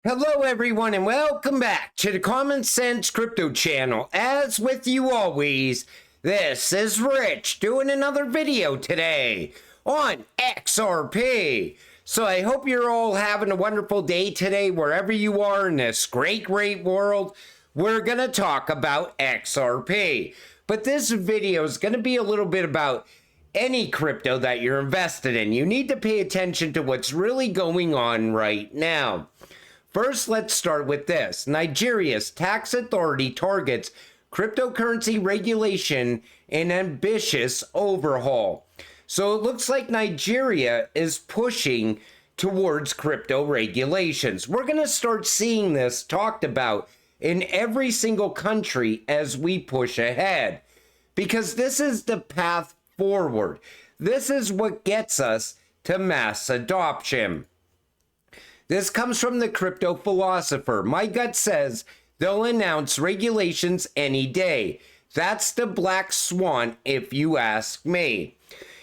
Hello everyone and welcome back to the Common Sense Crypto channel. As with you always, this is Rich doing another video today on XRP. So I hope you're all having a wonderful day today wherever you are in this great world. We're going to talk about XRP. But this video is going to be a little bit about any crypto that you're invested in. You need to pay attention to what's really going on right now. First, let's start with this. Nigeria's tax authority targets cryptocurrency regulation in ambitious overhaul. So it looks like Nigeria is pushing towards crypto regulations. We're going to start seeing this talked about in every single country as we push ahead, because this is the path forward. This is what gets us to mass adoption. This comes from the crypto philosopher. My gut says they'll announce regulations any day. That's the Black Swan, if you ask me.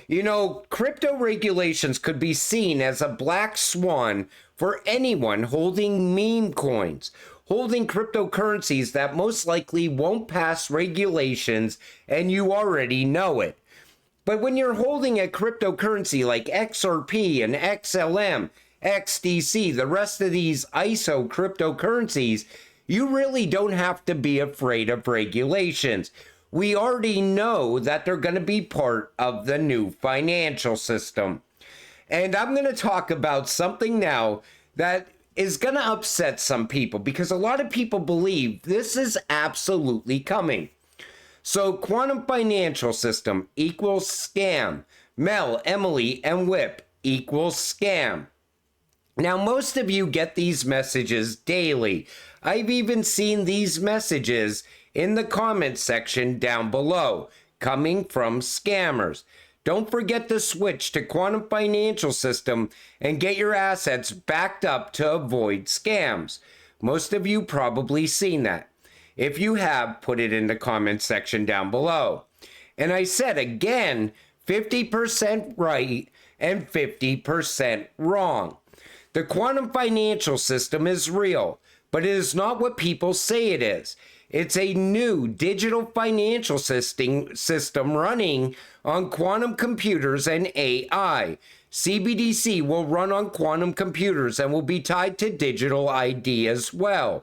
You know, crypto regulations could be seen as a black swan for anyone holding meme coins, holding cryptocurrencies that most likely won't pass regulations, and you already know it. But when you're holding a cryptocurrency like XRP and XLM, XDC, the rest of these ISO cryptocurrencies, you really don't have to be afraid of regulations. We already know that they're going to be part of the new financial system. And I'm going to talk about something now that is going to upset some people, because a lot of people believe this is absolutely coming. So quantum financial system equals scam. Mel, Emily, and Whip equals scam. Now, most of you get these messages daily. I've even seen these messages in the comment section down below, coming from scammers. Don't forget to switch to quantum financial system and get your assets backed up to avoid scams. Most of you probably seen that. If you have, put it in the comment section down below. And I said again, 50% right and 50% wrong. The quantum financial system is real, but it is not what people say it is. It's a new digital financial system running on quantum computers and AI. CBDC will run on quantum computers and will be tied to digital ID as well.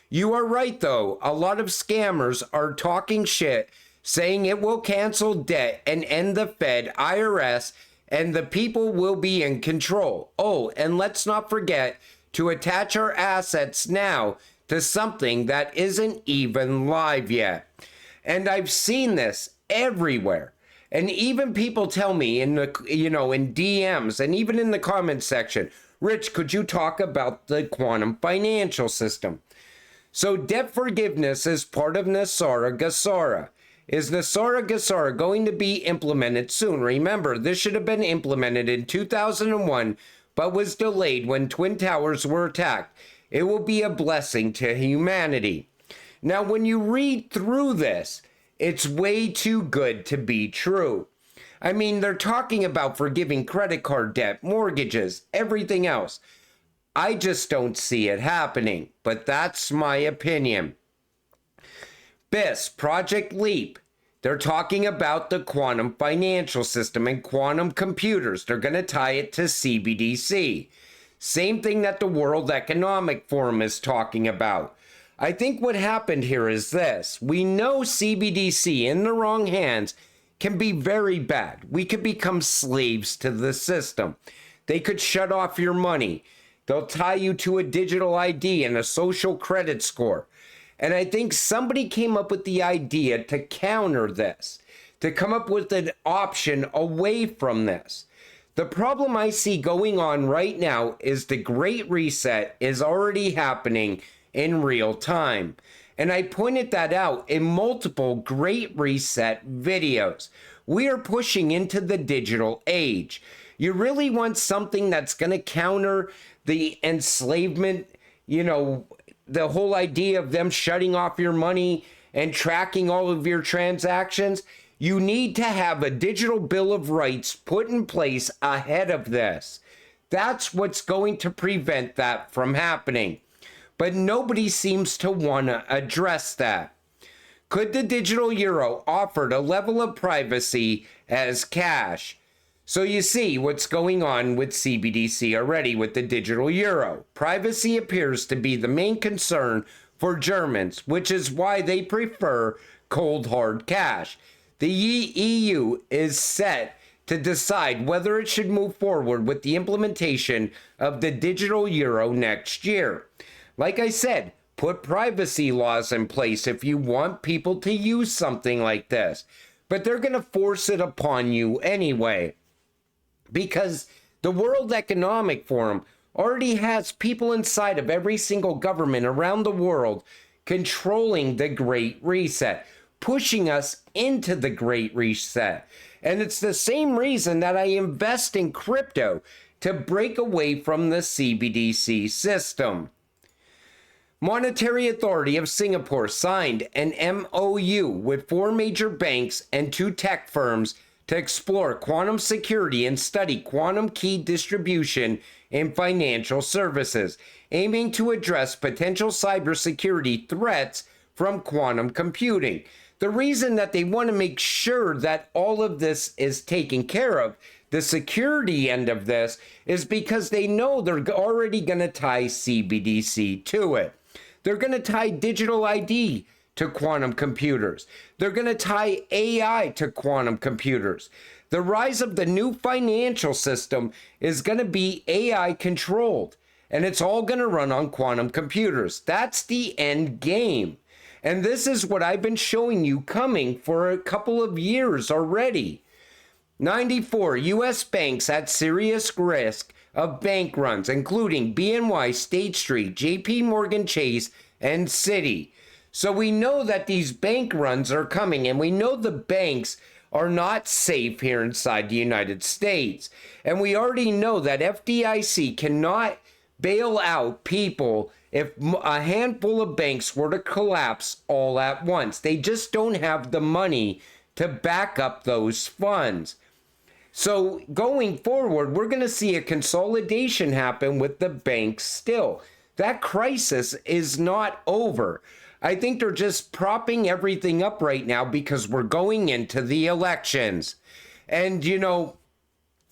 You are right, though. A lot of scammers are talking shit, saying it will cancel debt and end the Fed, IRS, and the people will be in control. Oh, and let's not forget to attach our assets now to something that isn't even live yet. And I've seen this everywhere. And even people tell me in the, in DMs and even in the comments section, Rich, could you talk about the quantum financial system? So debt forgiveness is part of Nasara Gasara. Is Nasara Gasara going to be implemented soon? Remember, this should have been implemented in 2001, but was delayed when Twin Towers were attacked. It will be a blessing to humanity. Now, when you read through this, it's way too good to be true. I mean, they're talking about forgiving credit card debt, mortgages, everything else. I just don't see it happening, but that's my opinion. BIS, Project Leap, they're talking about the quantum financial system and quantum computers. They're going to tie it to CBDC. Same thing that the World Economic Forum is talking about. I think what happened here is this. We know CBDC in the wrong hands can be very bad. We could become slaves to the system. They could shut off your money. They'll tie you to a digital ID and a social credit score. And I think somebody came up with the idea to counter this, to come up with an option away from this. The problem I see going on right now is the Great Reset is already happening in real time. And I pointed that out in multiple Great Reset videos. We are pushing into the digital age. You really want something that's going to counter the enslavement, the whole idea of them shutting off your money and tracking all of your transactions. You need to have a digital bill of rights put in place ahead of this. That's what's going to prevent that from happening. but nobody seems to want to address that. Could the digital euro offer a level of privacy as cash? So you see what's going on with CBDC already with the digital euro. Privacy appears to be the main concern for Germans, which is why they prefer cold hard cash. The EU is set to decide whether it should move forward with the implementation of the digital euro next year. Like I said, put privacy laws in place if you want people to use something like this. But they're going to force it upon you anyway. Because the World Economic Forum already has people inside of every single government around the world controlling the Great Reset, pushing us into the Great Reset. And it's the same reason that I invest in crypto, to break away from the CBDC system. Monetary Authority of Singapore signed an MOU with 4 major banks and 2 tech firms to explore quantum security and study quantum key distribution in financial services, aiming to address potential cybersecurity threats from quantum computing. The reason that they want to make sure that all of this is taken care of, the security end of this, is because they know they're already going to tie CBDC to it. They're going to tie digital ID to quantum computers. They're going to tie AI to quantum computers. The rise of the new financial system is going to be AI controlled, and it's all going to run on quantum computers. That's the end game. And this is what I've been showing you coming for a couple of years already. 94 U.S. banks at serious risk of bank runs, including BNY, State Street, JP Morgan Chase, and Citi. So we know that these bank runs are coming, and we know the banks are not safe here inside the United States. And we already know that FDIC cannot bail out people if a handful of banks were to collapse all at once. They just don't have the money to back up those funds. So going forward, we're going to see a consolidation happen with the banks still. That crisis is not over. I think they're just propping everything up right now because we're going into the elections. And, you know,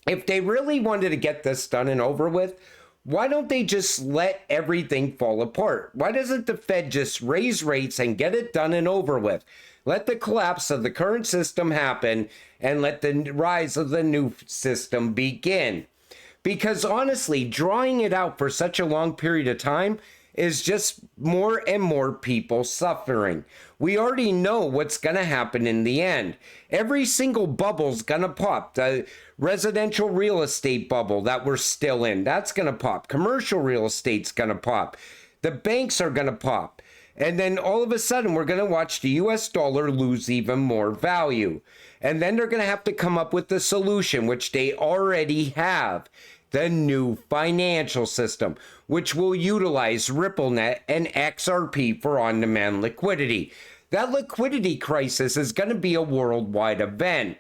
if they really wanted to get this done and over with, why don't they just let everything fall apart? Why doesn't the Fed just raise rates and get it done and over with? Let the collapse of the current system happen and let the rise of the new system begin. Because honestly, drawing it out for such a long period of time is just more and more people suffering. We already know what's going to happen in the end. Every single bubble's going to pop. The residential real estate bubble that we're still in, that's going to pop. Commercial real estate's going to pop. The banks are going to pop. And then all of a sudden, we're going to watch the US dollar lose even more value. And then they're going to have to come up with the solution, which they already have. The new financial system, which will utilize RippleNet and XRP for on-demand liquidity. That liquidity crisis is going to be a worldwide event.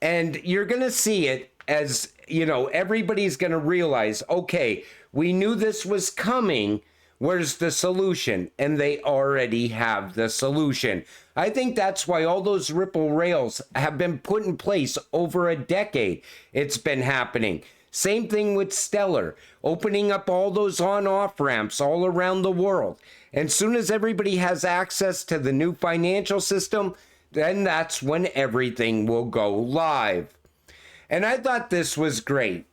And you're going to see it as, you know, everybody's going to realize, okay, we knew this was coming. Where's the solution? And they already have the solution. I think that's why all those Ripple rails have been put in place over a decade. It's been happening. Same thing with Stellar, opening up all those on-off ramps all around the world. And soon as everybody has access to the new financial system, then that's when everything will go live. And I thought this was great,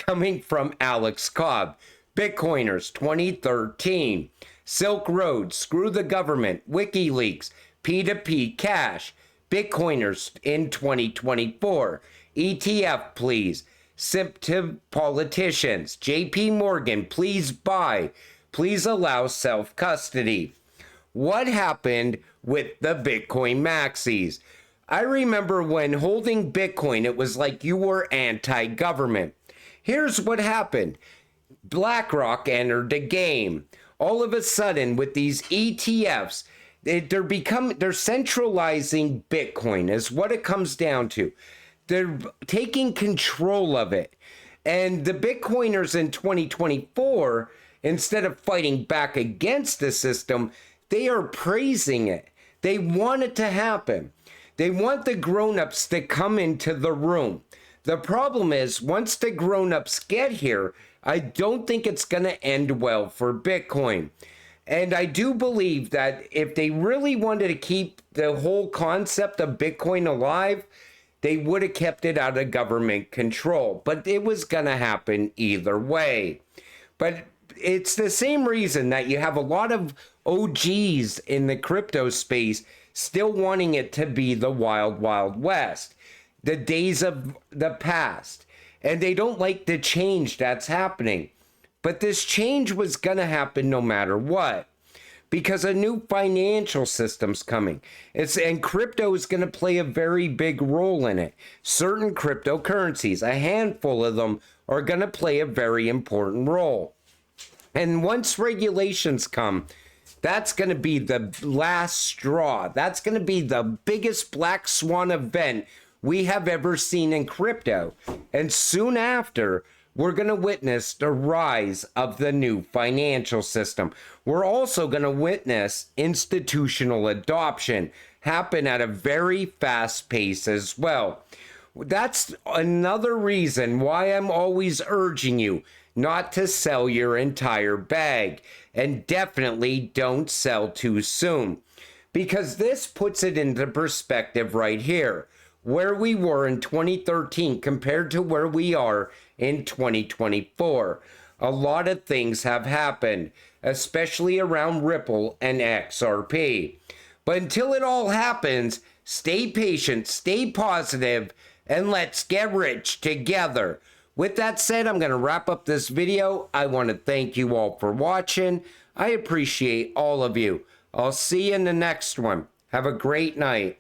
coming from Alex Cobb. Bitcoiners 2013, Silk Road, Screw the Government, WikiLeaks, P2P Cash, Bitcoiners in 2024, ETF please, Simptive Politicians, JP Morgan, please buy, please allow self-custody. What happened with the Bitcoin maxis? I remember when holding Bitcoin, it was like you were anti-government. Here's what happened. BlackRock entered the game. All of a sudden, with these ETFs, they're centralizing Bitcoin is what it comes down to. They're taking control of it. And the Bitcoiners in 2024, instead of fighting back against the system, they are praising it. They want it to happen. They want the grown-ups to come into the room. The problem is, once the grown-ups get here, I don't think it's going to end well for Bitcoin. And I do believe that if they really wanted to keep the whole concept of Bitcoin alive, they would have kept it out of government control. But it was going to happen either way. But it's the same reason that you have a lot of OGs in the crypto space still wanting it to be the wild, wild west, the days of the past. And they don't like the change that's happening. But this change was going to happen no matter what, because a new financial system's coming. And crypto is going to play a very big role in it. Certain cryptocurrencies, a handful of them, are going to play a very important role. And once regulations come, that's going to be the last straw. That's going to be the biggest Black Swan event we have ever seen in crypto. And soon after, we're going to witness the rise of the new financial system. We're also going to witness institutional adoption happen at a very fast pace as well. That's another reason why I'm always urging you not to sell your entire bag. And definitely don't sell too soon. Because this puts it into perspective right here. Where we were in 2013 compared to where we are in 2024. A lot of things have happened, especially around Ripple and XRP. But until it all happens, stay patient, stay positive, and let's get rich together. With that said, I'm going to wrap up this video. I want to thank you all for watching. I appreciate all of you. I'll see you in the next one. Have a great night.